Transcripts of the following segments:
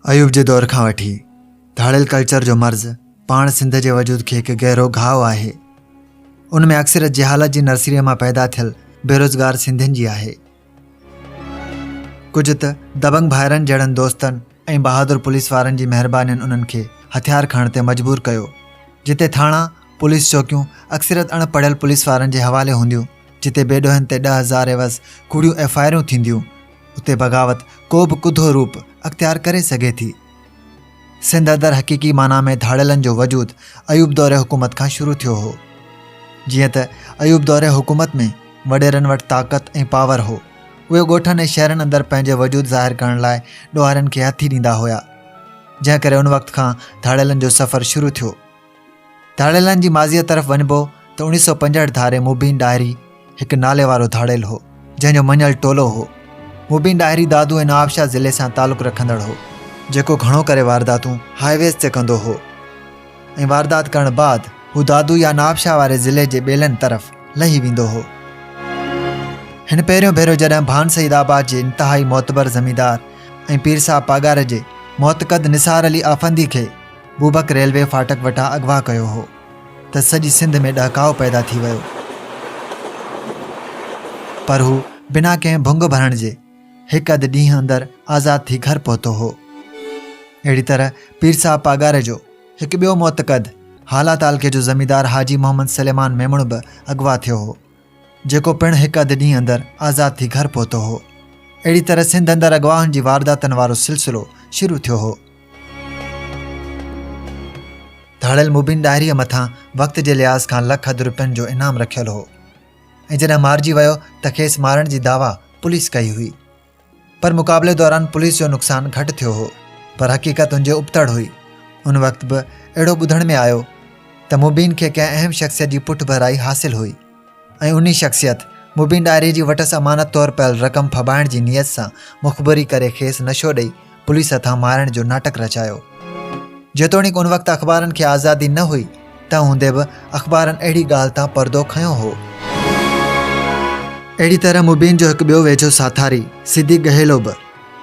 अयूब जे दौर खां वठी धाड़ियल कल्चर जो मर्ज़ पाण सिंध जे वजूद खे हिकु गहरो घाव आहे। उन में अक्सरत जहालत जी नर्सरीअ मां पैदा थियल बेरोज़गार सिंधियुनि जी आहे। कुझु त दबंग भाइरनि जहिड़नि दोस्तनि ऐं बहादुर पुलिस वारनि जी महिरबानियुनि उन्हनि खे हथियार खणण ते मजबूर कयो। जिते थाणा पुलिस चौकियूं अक्सरत अणपढ़ियल पुलिस वारनि जे हवाले हूंदियूं, जिते बेॾोहनि ते 10,000 एवज़ कूड़ियूं FIR थींदियूं, उते बग़ावत को बि कुधो रूप अख्तियार करे सघे थी। सिंध अंदरि हक़ीक़ी माना में धाड़ियलनि जो वजूद अयूब दौरे हुकूमत खां शुरू थियो हो। जीअं त अयूब दौरे हुकूमत में वॾेरनि वटि ताक़त ऐं पावर हो। उहे ॻोठनि ऐं शहरनि अंदरि पंहिंजे वजूद ज़ाहिर करण लाइ ॾोहारियुनि खे हथी ॾींदा हुआ, जंहिं करे उन वक़्त खां धाड़ियलनि जो सफ़र शुरू थियो। धाड़ियलनि जी माज़ीअ तरफ़ वञिबो त 1965 धारे मुबीन डाहिरी हिकु नाले वारो धाड़ियल हो, जंहिंजो मञल टोलो हो। मुबीन डाहिरी दादू ऐं नवाबशाह ज़िले सां तालुक़ु रखंदड़ हो, जेको घणो करे वारदातूं हाईवेज़ ते कंदो हो ऐं वारदात करण बाद हू दादू या नवाबशाह वारे ज़िले जे ॿेलनि तरफ़ लही वेंदो हो। हिन पहिरियों भेरो जॾहिं भान सईदाबाद जे इंतहाई मोतबर ज़मींदार ऐं पीर साहब पागार जे मोतक़द निसार अली आफंदी खे बूबक रेलवे फाटक वटां अगवा कयो हो, त सॼी सिंध में ॾहकाओ पैदा थी वियो। पर हू बिना कंहिं भुंग भरण जे हिकु अधु ॾींहुं अंदरि आज़ाद थी घर पहुतो हो। अहिड़ी तरह पीर साहब पागार जो हिकु ॿियो मोतक़द हाला तालके जो ज़मींदार हाजी मोहम्मद सलेमान मेमण बि अगवा थियो हो, जेको पिणु हिकु अधु ॾींहुं अंदरि आज़ाद थी घर पहुतो हो। अहिड़ी तरह सिंध अंदरि अगवाहनि जी वारदातनि वारो सिलसिलो शुरू थियो हो। धाड़ियल मुबीन डाहिरीअ मथां वक़्त जे लिहाज़ खां लख अध रुपयनि जो इनाम रखियल हो ऐं जॾहिं मारिजी वियो त खेसि मारण जी दावा पुलिस कई हुई। पर मुक़ाबले दौरान पुलिस जो नुक़सानु घटि थियो हो, पर हक़ीक़त उन जे उबतड़ हुई। उन वक़्त बि अहिड़ो ॿुधण में आयो त मुबीन खे कंहिं अहम शख़्सियत जी पुठ भराई हासिल हुई ऐं उन शख़्सियत मुबीन डाहिरी जी वटसि अमानत तौरु पियल रक़म फबाइण जी नियत सां मुख़बरी करे खेसि नशो ॾेई पुलिस हथां मारण जो नाटक रचायो। जेतोणीकि उन वक़्तु अख़बारनि खे आज़ादी न हुई, त हूंदे बि अख़बारनि अहिड़ी ॻाल्हि तां परदो खयों हो। अहिड़ी तरह मुबीन जो हिकु ॿियो वेझो साथारी सिद्दीक़ गहेलो बि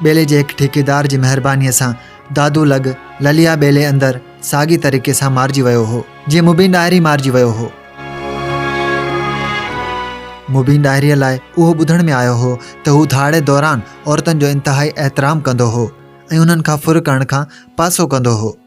ॿेले जे हिकु ठेकेदार जी महिरबानीअ सां दादू लॻ ललिया ॿेले अंदरि साॻी तरीक़े सां मारिजी वियो हो, जीअं मुबीन डाहिरी मारिजी वियो हो। मुबीन डाहिरीअ लाइ उहो ॿुधण में आयो हो त हू धाड़े दौरान औरतुनि जो इंतिहाई एहतराम कंदो हो ऐं उन्हनि खां फुर करण खां पासो कंदो हो।